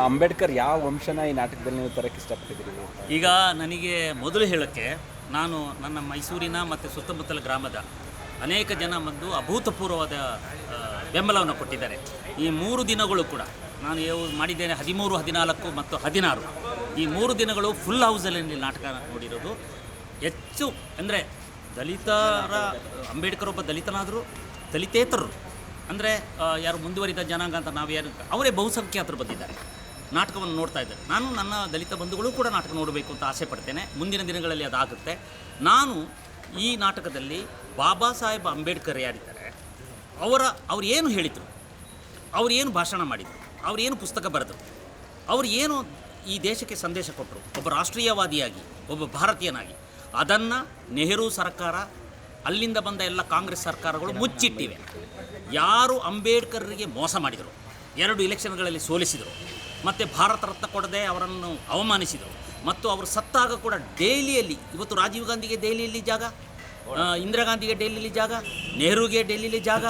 ಅಂಬೇಡ್ಕರ್ ಯಾವ ವಂಶನ ಈ ನಾಟಕದಲ್ಲಿ ನೀವು ತರಕ್ಕೆ ಇಷ್ಟಪಟ್ಟಿದ್ದೀರಿ? ಈಗ ನನಗೆ ಮೊದಲು ಹೇಳೋಕ್ಕೆ, ನಾನು ನನ್ನ ಮೈಸೂರಿನ ಮತ್ತು ಸುತ್ತಮುತ್ತಲ ಗ್ರಾಮದ ಅನೇಕ ಜನ ಬಂದು ಅಭೂತಪೂರ್ವವಾದ ಬೆಂಬಲವನ್ನು ಕೊಟ್ಟಿದ್ದಾರೆ. ಈ 3 ದಿನಗಳು ಕೂಡ ನಾನು ಮಾಡಿದ್ದೇನೆ, 13, 14 ಮತ್ತು 16. ಈ 3 ದಿನಗಳು ಫುಲ್ ಹೌಸಲ್ಲಿ ನಾಟಕ ನೋಡಿರೋದು. ಹೆಚ್ಚು ಅಂದರೆ ದಲಿತರ, ಅಂಬೇಡ್ಕರ್ ಒಬ್ಬ ದಲಿತನಾದರೂ ದಲಿತೇತರರು ಅಂದರೆ ಯಾರು ಮುಂದುವರಿದ ಜನಾಂಗ ಅಂತ ನಾವು ಯಾರು, ಅವರೇ ಬಹುಸಂಖ್ಯಾತರು ಬಂದಿದ್ದಾರೆ, ನಾಟಕವನ್ನು ನೋಡ್ತಾ ಇದ್ದಾರೆ. ನಾನು ನನ್ನ ದಲಿತ ಬಂಧುಗಳು ಕೂಡ ನಾಟಕ ನೋಡಬೇಕು ಅಂತ ಆಸೆ ಪಡ್ತೇನೆ. ಮುಂದಿನ ದಿನಗಳಲ್ಲಿ ಅದಾಗುತ್ತೆ. ನಾನು ಈ ನಾಟಕದಲ್ಲಿ ಬಾಬಾ ಸಾಹೇಬ್ ಅಂಬೇಡ್ಕರ್ ಯಾರಿದ್ದಾರೆ, ಅವ್ರು ಏನು ಹೇಳಿದರು, ಅವ್ರು ಏನು ಭಾಷಣ ಮಾಡಿದರು, ಅವ್ರು ಏನು ಪುಸ್ತಕ ಬರೆದರು, ಅವ್ರು ಏನು ಈ ದೇಶಕ್ಕೆ ಸಂದೇಶ ಕೊಟ್ಟರು, ಒಬ್ಬ ರಾಷ್ಟ್ರೀಯವಾದಿಯಾಗಿ, ಒಬ್ಬ ಭಾರತೀಯನಾಗಿ, ಅದನ್ನು ನೆಹರು ಸರ್ಕಾರ, ಅಲ್ಲಿಂದ ಬಂದ ಎಲ್ಲ ಕಾಂಗ್ರೆಸ್ ಸರ್ಕಾರಗಳು ಮುಚ್ಚಿಟ್ಟಿವೆ. ಯಾರು ಅಂಬೇಡ್ಕರ್ರಿಗೆ ಮೋಸ ಮಾಡಿದರು, 2 ಎಲೆಕ್ಷನ್ಗಳಲ್ಲಿ ಸೋಲಿಸಿದರು, ಮತ್ತು ಭಾರತ ರತ್ನ ಕೊಡದೆ ಅವರನ್ನು ಅವಮಾನಿಸಿದರು, ಮತ್ತು ಅವರು ಸತ್ತಾಗ ಕೂಡ ದೆಹಲಿಯಲ್ಲಿ, ಇವತ್ತು ರಾಜೀವ್ ಗಾಂಧಿಗೆ ದೆಹಲಿಯಲ್ಲಿ ಜಾಗ, ಇಂದಿರಾ ಗಾಂಧಿಗೆ ಡೆಲ್ಲಿಲಿ ಜಾಗ, ನೆಹರುಗೆ ಡೆಲ್ಲಿಲಿ ಜಾಗ,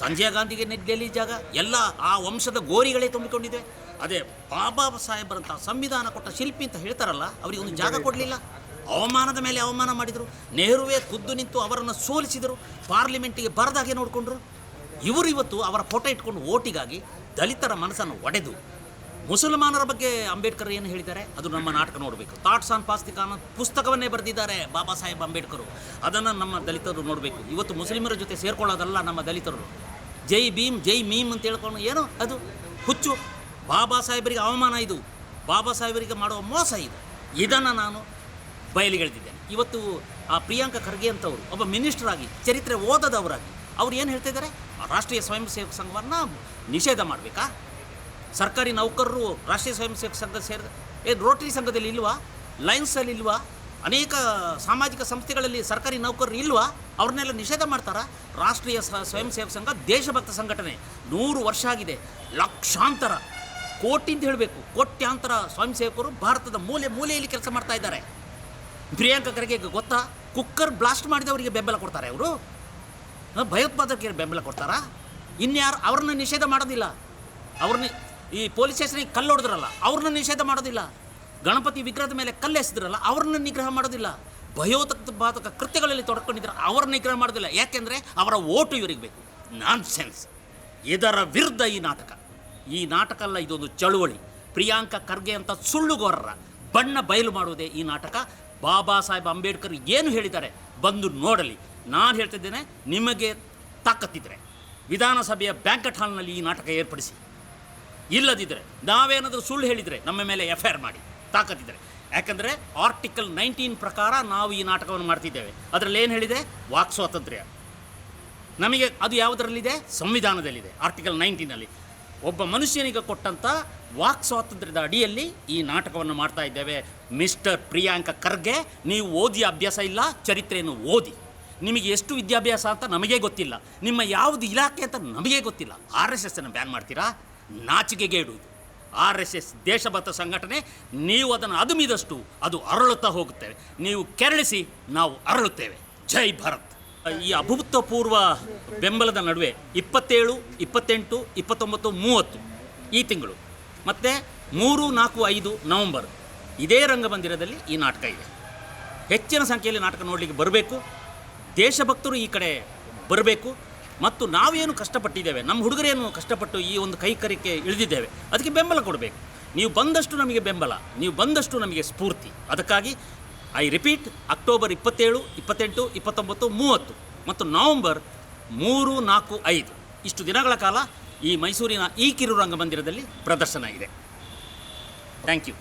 ಸಂಜಯ್ ಗಾಂಧಿಗೆ ಡೆಲ್ಲಿ ಜಾಗ, ಎಲ್ಲ ಆ ವಂಶದ ಗೋರಿಗಳೇ ತುಂಬಿಕೊಂಡಿದೆ. ಅದೇ ಬಾಬಾ ಸಾಹೇಬರಂತ ಸಂವಿಧಾನ ಕೊಟ್ಟ ಶಿಲ್ಪಿ ಅಂತ ಹೇಳ್ತಾರಲ್ಲ, ಅವರಿಗೆ ಒಂದು ಜಾಗ ಕೊಡಲಿಲ್ಲ, ಅವಮಾನದ ಮೇಲೆ ಅವಮಾನ ಮಾಡಿದರು. ನೆಹರುವೇ ಖುದ್ದು ನಿಂತು ಅವರನ್ನು ಸೋಲಿಸಿದರು, ಪಾರ್ಲಿಮೆಂಟಿಗೆ ಬರದಾಗೆ ನೋಡಿಕೊಂಡ್ರು. ಇವರು ಇವತ್ತು ಅವರ ಫೋಟೋ ಇಟ್ಕೊಂಡು ಓಟಿಗಾಗಿ ದಲಿತರ ಮನಸ್ಸನ್ನು ಒಡೆದು, ಮುಸಲ್ಮಾನರ ಬಗ್ಗೆ ಅಂಬೇಡ್ಕರ್ ಏನು ಹೇಳಿದ್ದಾರೆ ಅದು ನಮ್ಮ ನಾಟಕ ನೋಡಬೇಕು. ಥಾಟ್ಸ್ ಆನ್ ಪಾಸ್ತಿಕಾನ್ ಪುಸ್ತಕವನ್ನೇ ಬರೆದಿದ್ದಾರೆ ಬಾಬಾ ಸಾಹೇಬ್ ಅಂಬೇಡ್ಕರು, ಅದನ್ನು ನಮ್ಮ ದಲಿತರು ನೋಡಬೇಕು. ಇವತ್ತು ಮುಸ್ಲಿಮರ ಜೊತೆ ಸೇರ್ಕೊಳ್ಳೋದಲ್ಲ ನಮ್ಮ ದಲಿತರು. ಜೈ ಭೀಮ್ ಜೈ ಮೀಮ್ ಅಂತ ಹೇಳ್ಕೊಂಡು ಏನೋ ಅದು ಹುಚ್ಚು. ಬಾಬಾ ಸಾಹೇಬರಿಗೆ ಅವಮಾನ ಇದು, ಬಾಬಾ ಸಾಹೇಬರಿಗೆ ಮಾಡುವ ಮೋಸ ಇದು. ಇದನ್ನು ನಾನು ಬಯಲಿಗೆಳೆದಿದ್ದೇನೆ. ಇವತ್ತು ಆ ಪ್ರಿಯಾಂಕಾ ಖರ್ಗೆ ಅಂತವರು ಒಬ್ಬ ಮಿನಿಸ್ಟರ್ ಆಗಿ, ಚರಿತ್ರೆ ಓದದವರಾಗಿ, ಅವ್ರು ಏನು ಹೇಳ್ತಿದ್ದಾರೆ, ರಾಷ್ಟ್ರೀಯ ಸ್ವಯಂ ಸೇವಕ ಸಂಘವನ್ನು ನಿಷೇಧ ಮಾಡಬೇಕಾ? ಸರ್ಕಾರಿ ನೌಕರರು ರಾಷ್ಟ್ರೀಯ ಸ್ವಯಂ ಸೇವಕ ಸಂಘ ರೋಟರಿ ಸಂಘದಲ್ಲಿ ಇಲ್ವಾ, ಲಯನ್ಸಲ್ಲಿ ಇಲ್ವಾ, ಅನೇಕ ಸಾಮಾಜಿಕ ಸಂಸ್ಥೆಗಳಲ್ಲಿ ಸರ್ಕಾರಿ ನೌಕರರು ಇಲ್ವಾ? ಅವ್ರನ್ನೆಲ್ಲ ನಿಷೇಧ ಮಾಡ್ತಾರಾ? ರಾಷ್ಟ್ರೀಯ ಸ್ವಯಂ ಸೇವಕ ಸಂಘ ದೇಶಭಕ್ತ ಸಂಘಟನೆ, 100 ವರ್ಷ ಆಗಿದೆ. ಲಕ್ಷಾಂತರ, ಕೋಟಿ ಅಂತ ಹೇಳಬೇಕು, ಕೋಟ್ಯಾಂತರ ಸ್ವಯಂ ಸೇವಕರು ಭಾರತದ ಮೂಲೆಯಲ್ಲಿ ಕೆಲಸ ಮಾಡ್ತಾ ಇದ್ದಾರೆ. ಪ್ರಿಯಾಂಕಾ ಖರ್ಗೆ ಗೊತ್ತಾ, ಕುಕ್ಕರ್ ಬ್ಲಾಸ್ಟ್ ಮಾಡಿದವರಿಗೆ ಬೆಂಬಲ ಕೊಡ್ತಾರೆ ಅವರು, ಭಯೋತ್ಪಾದಕರಿಗೆ ಬೆಂಬಲ ಕೊಡ್ತಾರಾ? ಇನ್ಯಾರು ಅವ್ರನ್ನ ನಿಷೇಧ ಮಾಡೋದಿಲ್ಲ. ಅವ್ರನ್ನ ಈ ಪೊಲೀಸ್ ಸ್ಟೇಷನಿಗೆ ಕಲ್ಲು ಹೊಡೆದ್ರಲ್ಲ, ಅವ್ರನ್ನ ನಿಷೇಧ ಮಾಡೋದಿಲ್ಲ. ಗಣಪತಿ ವಿಗ್ರಹದ ಮೇಲೆ ಕಲ್ಲು ಎಸೆದ್ರಲ್ಲ, ಅವ್ರನ್ನ ನಿಗ್ರಹ ಮಾಡೋದಿಲ್ಲ. ಭಯೋತ್ಪಾದಕ ಕೃತ್ಯಗಳಲ್ಲಿ ತೊಡ್ಕೊಂಡಿದ್ರೆ ಅವ್ರನ್ನ ನಿಗ್ರಹ ಮಾಡೋದಿಲ್ಲ. ಯಾಕೆಂದರೆ ಅವರ ಓಟು ಇವರಿಗೆ ಬೇಕು. ನಾನ್ ಸೆನ್ಸ್. ಇದರ ವಿರುದ್ಧ ಈ ನಾಟಕ ಅಲ್ಲ, ಇದೊಂದು ಚಳುವಳಿ. ಪ್ರಿಯಾಂಕಾ ಖರ್ಗೆ ಅಂತ ಸುಳ್ಳುಗೋರರ ಬಣ್ಣ ಬಯಲು ಮಾಡುವುದೇ ಈ ನಾಟಕ. ಬಾಬಾ ಸಾಹೇಬ್ ಅಂಬೇಡ್ಕರ್ ಏನು ಹೇಳಿದ್ದಾರೆ ಬಂದು ನೋಡಲಿ. ನಾನು ಹೇಳ್ತಿದ್ದೇನೆ, ನಿಮಗೆ ತಾಕತ್ತಿದ್ರೆ ವಿಧಾನಸಭೆಯ ಬ್ಯಾಂಕೆಟ್ ಹಾಲ್ನಲ್ಲಿ ಈ ನಾಟಕ ಏರ್ಪಡಿಸಿ. ಇಲ್ಲದಿದ್ದರೆ ನಾವೇನಾದರೂ ಸುಳ್ಳು ಹೇಳಿದರೆ ನಮ್ಮ ಮೇಲೆ FIR ಮಾಡಿ, ತಾಕತ್ತಿದ್ರೆ. ಯಾಕಂದರೆ ಆರ್ಟಿಕಲ್ 19 ಪ್ರಕಾರ ನಾವು ಈ ನಾಟಕವನ್ನು ಮಾಡ್ತಿದ್ದೇವೆ. ಅದರಲ್ಲಿ ಏನು ಹೇಳಿದೆ? ವಾಕ್ ಸ್ವಾತಂತ್ರ್ಯ. ನಮಗೆ ಅದು ಯಾವುದರಲ್ಲಿದೆ? ಸಂವಿಧಾನದಲ್ಲಿದೆ, ಆರ್ಟಿಕಲ್ 19ನಲ್ಲಿ. ಒಬ್ಬ ಮನುಷ್ಯನಿಗೆ ಕೊಟ್ಟಂಥ ವಾಕ್ ಸ್ವಾತಂತ್ರ್ಯದ ಅಡಿಯಲ್ಲಿ ಈ ನಾಟಕವನ್ನು ಮಾಡ್ತಾ ಇದ್ದೇವೆ. ಮಿಸ್ಟರ್ ಪ್ರಿಯಾಂಕಾ ಖರ್ಗೆ, ನೀವು ಓದಿ ಅಭ್ಯಾಸ ಇಲ್ಲ, ಚರಿತ್ರೆಯನ್ನು ಓದಿ. ನಿಮಗೆ ಎಷ್ಟು ವಿದ್ಯಾಭ್ಯಾಸ ಅಂತ ನಮಗೇ ಗೊತ್ತಿಲ್ಲ, ನಿಮ್ಮ ಯಾವುದು ಇಲಾಖೆ ಅಂತ ನಮಗೇ ಗೊತ್ತಿಲ್ಲ. RSSನ್ನು ಬ್ಯಾನ್ ಮಾಡ್ತೀರಾ? ನಾಚಿಕೆಗೇಡು ಇದು. RSS ದೇಶಭಕ್ತ ಸಂಘಟನೆ. ನೀವು ಅದನ್ನು ಅದುಮಿದಷ್ಟು ಅದು ಅರಳುತ್ತಾ ಹೋಗುತ್ತೇವೆ. ನೀವು ಕೆರಳಿಸಿ, ನಾವು ಅರಳುತ್ತೇವೆ. ಜೈ ಭಾರತ್. ಈ ಅಭೂತಪೂರ್ವ ಬೆಂಬಲದ ನಡುವೆ 27, 28, 29, 30 ಈ ತಿಂಗಳು ಮತ್ತು 3, 4, 5 ನವಂಬರ್ ಇದೇ ರಂಗಮಂದಿರದಲ್ಲಿ ಈ ನಾಟಕ ಇದೆ. ಹೆಚ್ಚಿನ ಸಂಖ್ಯೆಯಲ್ಲಿ ನಾಟಕ ನೋಡಲಿಕ್ಕೆ ಬರಬೇಕು. ದೇಶಭಕ್ತರು ಈ ಕಡೆ ಬರಬೇಕು. ಮತ್ತು ನಾವೇನು ಕಷ್ಟಪಟ್ಟಿದ್ದೇವೆ, ನಮ್ಮ ಹುಡುಗರೇನು ಕಷ್ಟಪಟ್ಟು ಈ ಒಂದು ಕೈಕರ್ಯಕ್ಕೆ ಇಳಿದಿದ್ದೇವೆ, ಅದಕ್ಕೆ ಬೆಂಬಲ ಕೊಡಬೇಕು. ನೀವು ಬಂದಷ್ಟು ನಮಗೆ ಬೆಂಬಲ, ನೀವು ಬಂದಷ್ಟು ನಮಗೆ ಸ್ಫೂರ್ತಿ. ಅದಕ್ಕಾಗಿ ಐ ರಿಪೀಟ್, ಅಕ್ಟೋಬರ್ 27, 28, 29, 30 ಮತ್ತು ನವಂಬರ್ 3, 4, 5 ಇಷ್ಟು ದಿನಗಳ ಕಾಲ ಈ ಮೈಸೂರಿನ ಈ ಕಿರು ರಂಗಮಂದಿರದಲ್ಲಿ ಪ್ರದರ್ಶನ ಇದೆ. Thank you.